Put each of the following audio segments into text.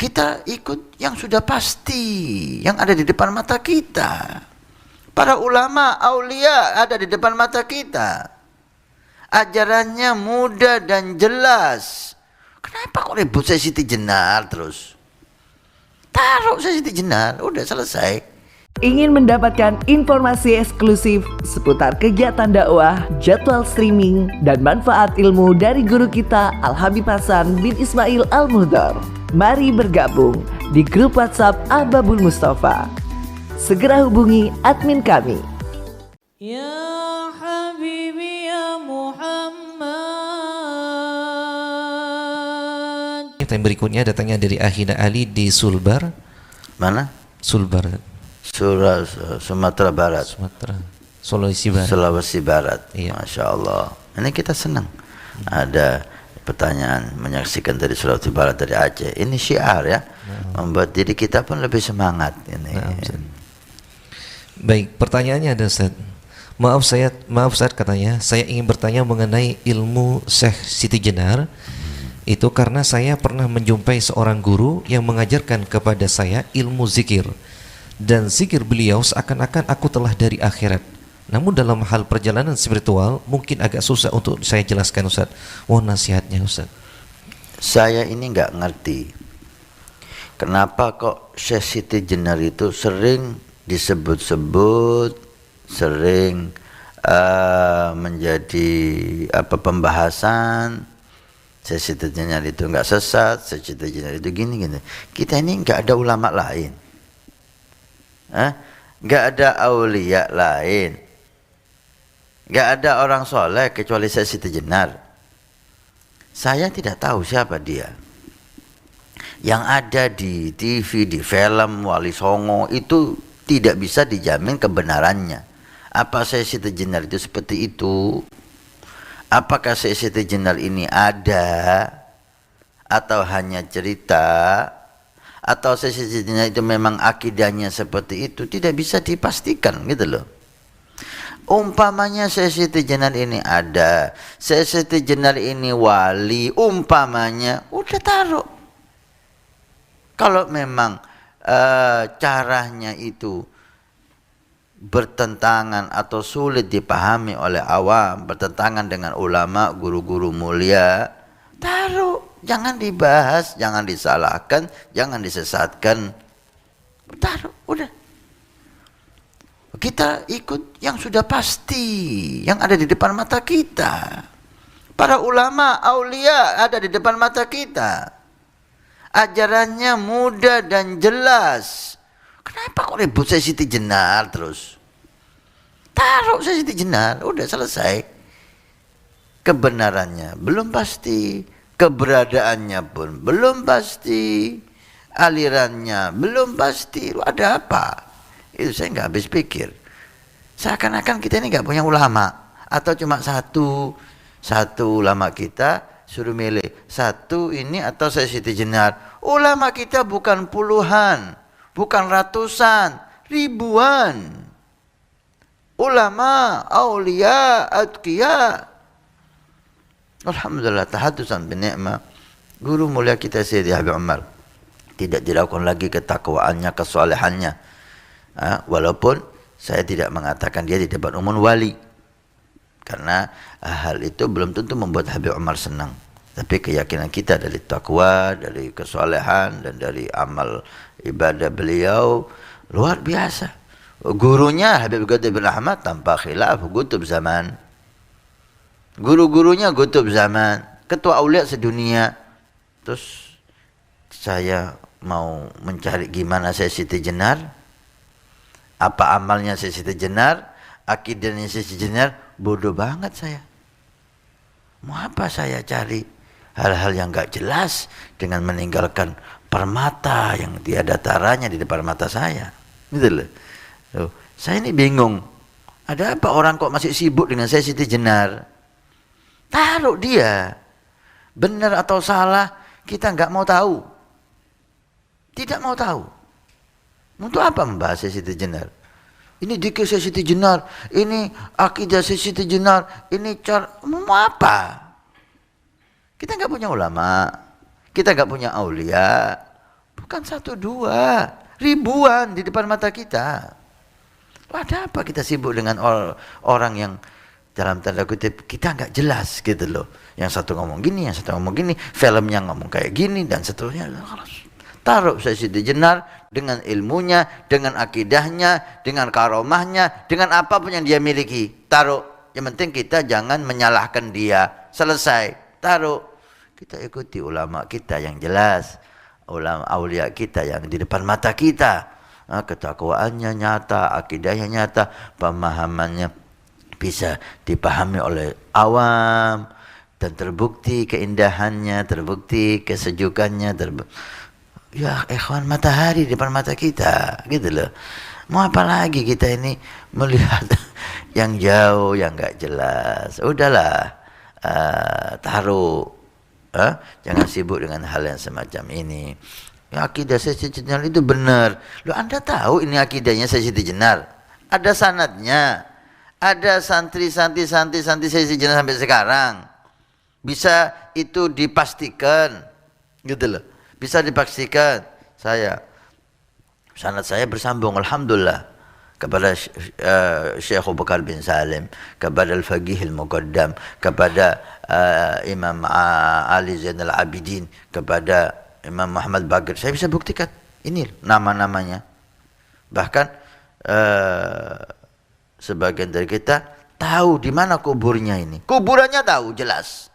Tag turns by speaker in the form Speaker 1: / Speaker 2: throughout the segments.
Speaker 1: Kita ikut yang sudah pasti, yang ada di depan mata kita. Para ulama, aulia ada di depan mata kita. Ajarannya mudah dan jelas. Kenapa kok ribut saya Siti Jenar terus? Taruh saya Siti Jenar, udah selesai.
Speaker 2: Ingin mendapatkan informasi eksklusif seputar kegiatan dakwah, jadwal streaming, dan manfaat ilmu dari guru kita Al-Habib Hasan bin Ismail Al-Muhdar? Mari bergabung di grup WhatsApp Ahbabul Mustafa. Segera hubungi admin kami.
Speaker 3: Ya Habibi ya Muhammad.
Speaker 4: Yang berikutnya datangnya dari Ahina Ali di Sulbar.
Speaker 1: Mana?
Speaker 4: Sulbar.
Speaker 1: Sumatera Barat.
Speaker 4: Sumatera. Sulawesi Barat.
Speaker 1: Sulawesi Barat.
Speaker 4: Iya.
Speaker 1: Masya Allah. Ini kita senang. Ada pertanyaan menyaksikan dari Sulawesi Barat, dari Aceh. Ini syiar ya. Membuat diri kita pun lebih semangat ini.
Speaker 4: Baik, pertanyaannya ada Ustaz. Maaf Ustaz katanya, saya ingin bertanya mengenai ilmu Syekh Siti Jenar. Itu karena saya pernah menjumpai seorang guru yang mengajarkan kepada saya ilmu zikir. Dan zikir beliau seakan-akan aku telah dari akhirat. Namun dalam hal perjalanan spiritual mungkin agak susah untuk saya jelaskan Ustaz. Mohon nasihatnya Ustaz.
Speaker 1: Saya ini nggak ngerti kenapa kok Syekh Siti Jenar itu sering disebut-sebut, sering menjadi pembahasan. Syekh Siti Jenar itu nggak sesat, Syekh Siti Jenar itu gini-gini. Kita ini nggak ada ulama lain, nggak ada aulia lain, nggak ada orang soleh kecuali Syekh Siti Jenar. Saya tidak tahu siapa dia. Yang ada di TV, di film, Wali Songo itu tidak bisa dijamin kebenarannya. Apa Syekh Siti Jenar itu seperti itu? Apakah Syekh Siti Jenar ini ada atau hanya cerita? Atau Syekh Siti Jenar itu memang akidahnya seperti itu? Tidak bisa dipastikan gitu loh. Umpamanya Syekh Siti Jenar ini ada, Syekh Siti Jenar ini wali, umpamanya, udah taruh. Kalau memang caranya itu bertentangan atau sulit dipahami oleh awam, bertentangan dengan ulama, guru-guru mulia, taruh. Jangan dibahas, jangan disalahkan, jangan disesatkan. Taruh, udah. Kita ikut yang sudah pasti, yang ada di depan mata kita. Para ulama, aulia ada di depan mata kita. Ajarannya mudah dan jelas. Kenapa kok ribut saya Siti Jenar terus? Taruh saya Siti Jenar, udah selesai. Kebenarannya belum pasti, keberadaannya pun belum pasti, alirannya belum pasti. Ada apa? Itu saya nggak habis pikir. Seakan-akan kita ini nggak punya ulama, atau cuma satu ulama kita suruh milih satu ini atau saya Siti Jenar. Ulama kita bukan puluhan, bukan ratusan, ribuan. Ulama, aulia, atqiya. Alhamdulillah, tahadusan binikmah. Guru mulia kita Sayyidi Habib Umar tidak dilakukan lagi ketakwaannya, kesolehannya. Walaupun saya tidak mengatakan dia di depan umum wali, karena hal itu belum tentu membuat Habib Umar senang. Tapi keyakinan kita dari takwa, dari kesolehan, dan dari amal ibadah beliau luar biasa. Gurunya Habib Qadir bin Ahmad tanpa khilaf, Qutub zaman. Guru-gurunya Qutub zaman, ketua aulia sedunia. Terus saya mau mencari gimana saya Siti Jenar, apa amalnya saya Siti Jenar, akidahnya saya Siti Jenar. Bodoh banget saya. Mau apa saya cari hal-hal yang gak jelas dengan meninggalkan permata yang tiada taranya di depan mata saya. Gitu loh. Saya ini bingung. Ada apa orang kok masih sibuk dengan saya Siti Jenar? Taruh dia. Benar atau salah kita nggak mau tahu. Tidak mau tahu. Untuk apa membahas saya Siti Jenar? Ini dikir saya Siti Jenar, ini akidah saya Siti Jenar, ini mau apa? Kita nggak punya ulama, kita nggak punya aulia, Bukan satu dua, ribuan di depan mata kita. Ada apa kita sibuk dengan orang yang dalam tanda kutip kita nggak jelas gitu loh. Yang satu ngomong gini, yang satu ngomong gini, filmnya ngomong kayak gini dan seterusnya. Taruh Syekh Siti Jenar dengan ilmunya, dengan akidahnya, dengan karomahnya, dengan apapun yang dia miliki. Taruh. Yang penting kita jangan menyalahkan dia. Selesai. Taruh. Kita ikuti ulama kita yang jelas. Ulama aulia kita yang di depan mata kita. Ketakwaannya nyata, akidahnya nyata, pemahamannya bisa dipahami oleh awam dan terbukti keindahannya, terbukti kesejukannya, ya ikhwan, matahari di depan mata kita, gitu loh. Mau apa lagi kita ini melihat yang jauh, yang nggak jelas. Udahlah, taruh, jangan sibuk dengan hal yang semacam ini. Ya, akidah Syekh Siti Jenar itu benar. Loh, Anda tahu ini akidahnya Syekh Siti Jenar? Ada sanadnya. Ada santri Syekh Siti Jenar sampai sekarang. Bisa itu dipastikan. Gitu loh. Bisa dipastikan. Sanad saya bersambung, alhamdulillah, kepada Syekh Abu Bakar bin Salim, kepada Al-Faqih Al-Muqaddam, kepada Imam Ali Zainal Abidin, kepada Imam Muhammad Baqir. Saya bisa buktikan ini nama-namanya. Bahkan sebagian dari kita tahu di mana kuburnya ini. Kuburannya tahu jelas.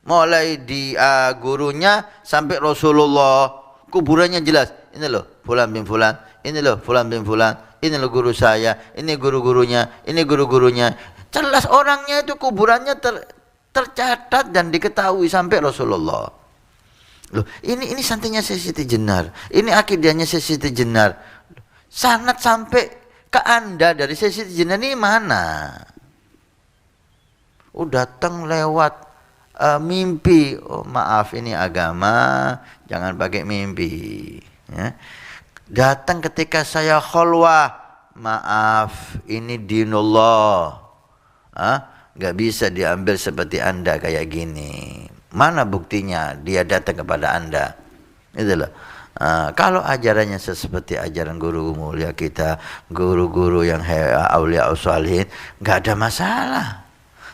Speaker 1: Mulai di gurunya sampai Rasulullah, kuburannya jelas. Ini loh fulan bin fulan, ini loh fulan bin fulan, ini loh guru saya, ini guru-gurunya, ini guru-gurunya. Jelas orangnya itu kuburannya tercatat dan diketahui sampai Rasulullah. Loh, ini santrinya Syekh Siti Jenar. Ini akidahnya Syekh Siti Jenar. Sanad sampai ke Anda dari Syekh Siti Jenar ini mana? Datang lewat mimpi. Oh, maaf, ini agama, jangan pakai mimpi. Ya. Datang ketika saya khalwah. Maaf, ini dinullah. Gak bisa diambil seperti Anda kayak gini. Mana buktinya dia datang kepada Anda? Itulah. Kalau ajarannya seperti ajaran guru mulia kita, guru-guru yang aulia usalihin, nggak ada masalah.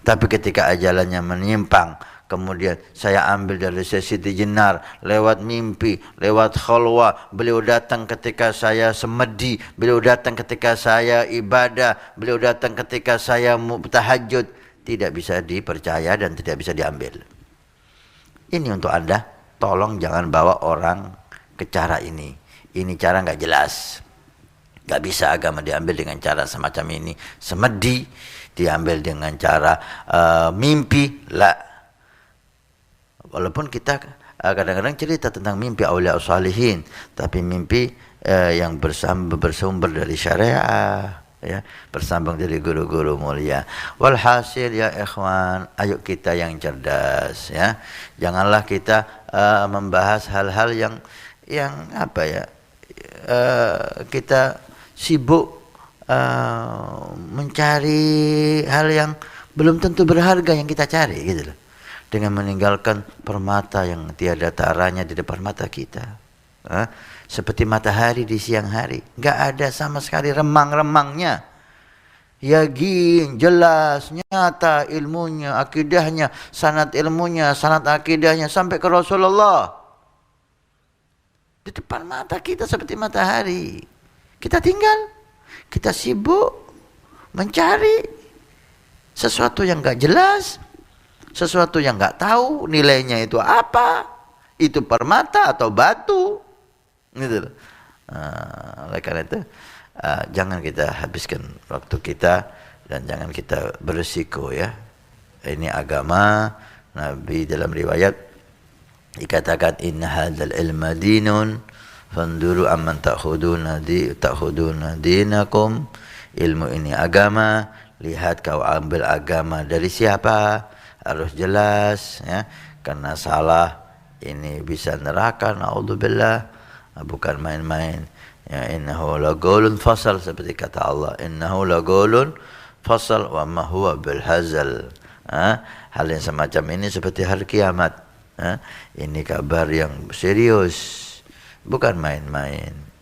Speaker 1: Tapi ketika ajarannya menyimpang, kemudian saya ambil dari Syekh Siti Jenar lewat mimpi, lewat khalwah, beliau datang ketika saya semedi, beliau datang ketika saya ibadah, beliau datang ketika saya tahajud, tidak bisa dipercaya dan tidak bisa diambil. Ini untuk Anda, tolong jangan bawa orang ke cara ini. Ini cara nggak jelas. Nggak bisa agama diambil dengan cara semacam ini. Semedi diambil dengan cara mimpi. Lah. Walaupun kita kadang-kadang cerita tentang mimpi aulia salihin, tapi mimpi yang bersumber dari syariah. Ya, bersambung dari guru-guru mulia. Walhasil ya ikhwan, ayo kita yang cerdas ya. Janganlah kita membahas hal-hal yang apa ya? Kita sibuk mencari hal yang belum tentu berharga yang kita cari gitu loh. Dengan meninggalkan permata yang tiada taranya di depan mata kita. Seperti matahari di siang hari, nggak ada sama sekali remang-remangnya. Yakin, jelas, nyata ilmunya, akidahnya, sanad ilmunya, sanad akidahnya sampai ke Rasulullah. Di depan mata kita seperti matahari. Kita tinggal, kita sibuk mencari sesuatu yang nggak jelas, sesuatu yang nggak tahu nilainya itu apa. Itu permata atau batu. Gitu. Oleh karena itu jangan kita habiskan waktu kita dan jangan kita berisiko ya. Ini agama. Nabi dalam riwayat dikatakan inna hadzal ilma dinun fanduru amman ta'khuduna dinakum. Ilmu ini agama, lihat kau ambil agama dari siapa, harus jelas ya. Karena salah ini bisa neraka, naudzubillah. Bukan main-main ya. Innahu laqaulun fasal, seperti kata Allah, innahu laqaulun fasal wa ma huwa bil hazal. Hal yang semacam ini seperti hari kiamat. Ini kabar yang serius. Bukan main-main.